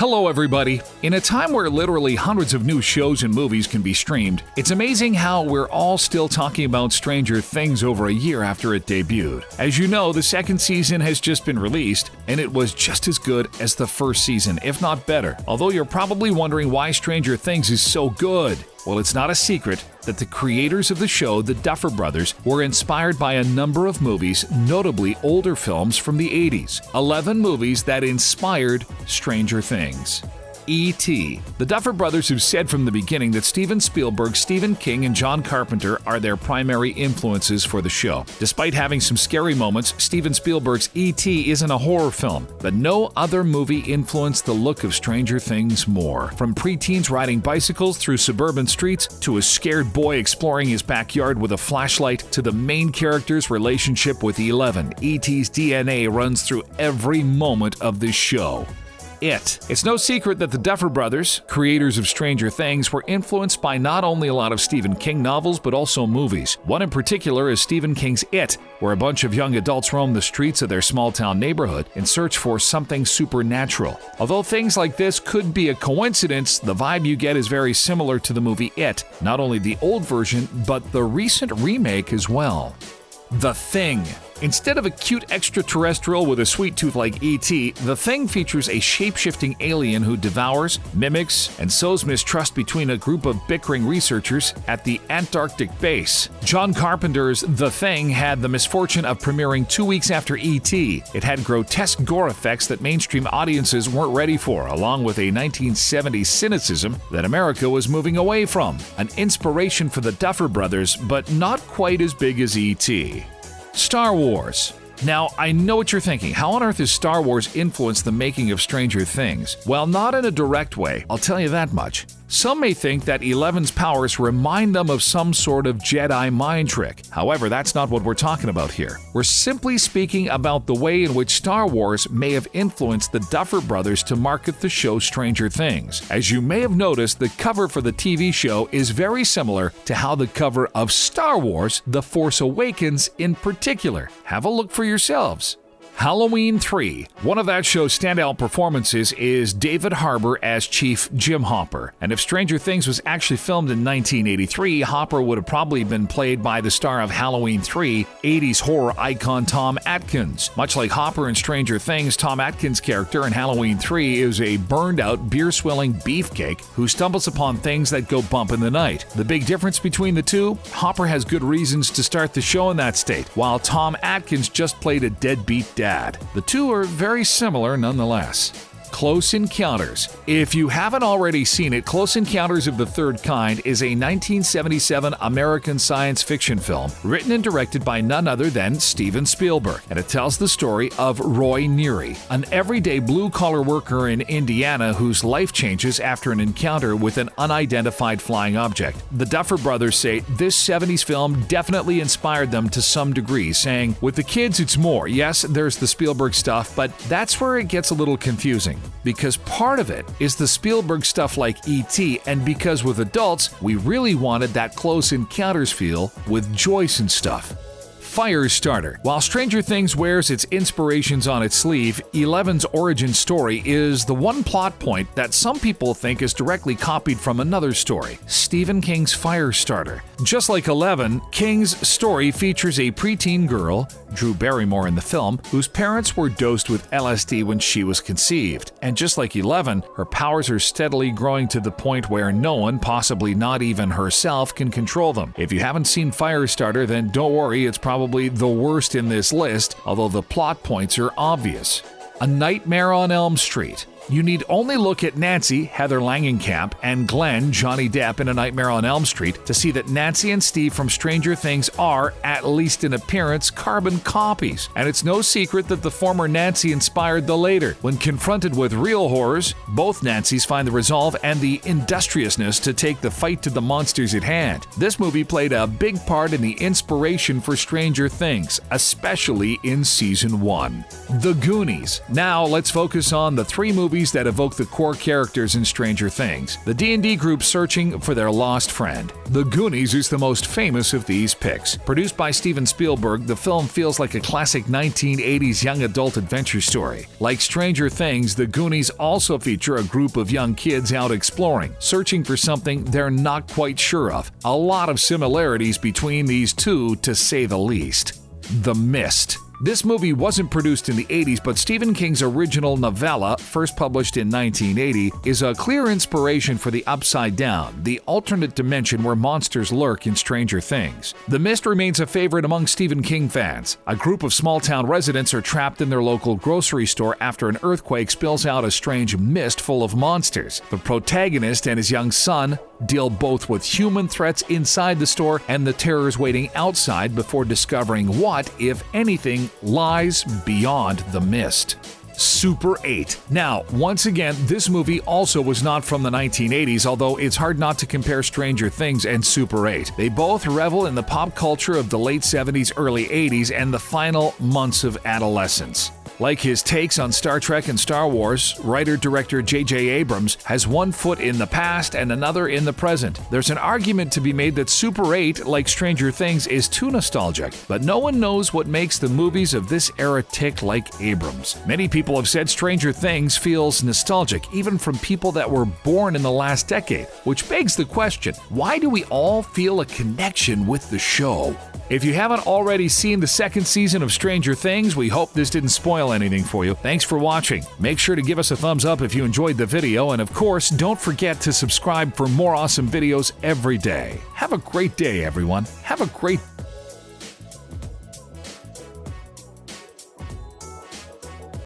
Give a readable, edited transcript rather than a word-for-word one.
Hello everybody! In a time where literally hundreds of new shows and movies can be streamed, it's amazing how we're all still talking about Stranger Things over a year after it debuted. As you know, the second season has just been released, and it was just as good as the first season, if not better. Although you're probably wondering why Stranger Things is so good. Well, it's not a secret that the creators of the show, the Duffer brothers, were inspired by a number of movies, notably older films from the 80s. 11 movies that inspired Stranger Things. E.T. The Duffer brothers have said from the beginning that Steven Spielberg, Stephen King, and John Carpenter are their primary influences for the show. Despite having some scary moments, Steven Spielberg's E.T. isn't a horror film, but no other movie influenced the look of Stranger Things more. From preteens riding bicycles through suburban streets, to a scared boy exploring his backyard with a flashlight, to the main character's relationship with Eleven, E.T.'s DNA runs through every moment of this show. It's no secret that the Duffer brothers, creators of Stranger Things, were influenced by not only a lot of Stephen King novels, but also movies. One in particular is Stephen King's It, where a bunch of young adults roam the streets of their small-town neighborhood in search for something supernatural. Although things like this could be a coincidence, the vibe you get is very similar to the movie It, not only the old version, but the recent remake as well. The Thing. Instead of a cute extraterrestrial with a sweet tooth like E.T., The Thing features a shape-shifting alien who devours, mimics, and sows mistrust between a group of bickering researchers at the Antarctic base. John Carpenter's The Thing had the misfortune of premiering 2 weeks after E.T. It had grotesque gore effects that mainstream audiences weren't ready for, along with a 1970s cynicism that America was moving away from. An inspiration for the Duffer brothers, but not quite as big as E.T. Star Wars. Now, I know what you're thinking. How on earth has Star Wars influenced the making of Stranger Things? Well, not in a direct way, I'll tell you that much. Some may think that Eleven's powers remind them of some sort of Jedi mind trick. However, that's not what we're talking about here. We're simply speaking about the way in which Star Wars may have influenced the Duffer brothers to market the show Stranger Things. As you may have noticed, the cover for the TV show is very similar to how the cover of Star Wars: The Force Awakens in particular. Have a look for yourselves. Halloween 3. One of that show's standout performances is David Harbour as Chief Jim Hopper. And if Stranger Things was actually filmed in 1983, Hopper would have probably been played by the star of Halloween 3, 80s horror icon Tom Atkins. Much like Hopper in Stranger Things, Tom Atkins' character in Halloween 3 is a burned-out, beer-swilling beefcake who stumbles upon things that go bump in the night. The big difference between the two? Hopper has good reasons to start the show in that state, while Tom Atkins just played a deadbeat dad. The two are very similar nonetheless. Close Encounters. If you haven't already seen it, Close Encounters of the Third Kind is a 1977 American science fiction film written and directed by none other than Steven Spielberg, and it tells the story of Roy Neary, an everyday blue-collar worker in Indiana whose life changes after an encounter with an unidentified flying object. The Duffer brothers say this 70s film definitely inspired them to some degree, saying, "With the kids it's more. Yes, there's the Spielberg stuff, but that's where it gets a little confusing. Because part of it is the Spielberg stuff like E.T., and because with adults, we really wanted that Close Encounters feel with Joyce and stuff." Firestarter. While Stranger Things wears its inspirations on its sleeve, Eleven's origin story is the one plot point that some people think is directly copied from another story, Stephen King's Firestarter. Just like Eleven, King's story features a preteen girl, Drew Barrymore in the film, whose parents were dosed with LSD when she was conceived. And just like Eleven, her powers are steadily growing to the point where no one, possibly not even herself, can control them. If you haven't seen Firestarter, then don't worry, it's probably the worst in this list, although the plot points are obvious. A Nightmare on Elm Street. You need only look at Nancy, Heather Langenkamp, and Glenn, Johnny Depp in A Nightmare on Elm Street to see that Nancy and Steve from Stranger Things are, at least in appearance, carbon copies. And it's no secret that the former Nancy inspired the later. When confronted with real horrors, both Nancys find the resolve and the industriousness to take the fight to the monsters at hand. This movie played a big part in the inspiration for Stranger Things, especially in Season 1. The Goonies. Now let's focus on the three movies movies that evoke the core characters in Stranger Things, the D&D group searching for their lost friend. The Goonies is the most famous of these picks. Produced by Steven Spielberg, the film feels like a classic 1980s young adult adventure story. Like Stranger Things, The Goonies also feature a group of young kids out exploring, searching for something they're not quite sure of. A lot of similarities between these two, to say the least. The Mist. This movie wasn't produced in the 80s, but Stephen King's original novella, first published in 1980, is a clear inspiration for the Upside Down, the alternate dimension where monsters lurk in Stranger Things. The Mist remains a favorite among Stephen King fans. A group of small-town residents are trapped in their local grocery store after an earthquake spills out a strange mist full of monsters. The protagonist and his young son deal both with human threats inside the store and the terrors waiting outside before discovering what, if anything, lies beyond the mist. Super 8. Now, once again, this movie also was not from the 1980s, although it's hard not to compare Stranger Things and Super 8. They both revel in the pop culture of the late 70s, early 80s, and the final months of adolescence. Like his takes on Star Trek and Star Wars, writer-director J.J. Abrams has one foot in the past and another in the present. There's an argument to be made that Super 8, like Stranger Things, is too nostalgic, but no one knows what makes the movies of this era tick like Abrams. Many people have said Stranger Things feels nostalgic, even from people that were born in the last decade, which begs the question, why do we all feel a connection with the show? If you haven't already seen the second season of Stranger Things, we hope this didn't spoil anything for you. Thanks for watching. Make sure to give us a thumbs up if you enjoyed the video, and of course, don't forget to subscribe for more awesome videos every day. Have a great day, everyone. Have a great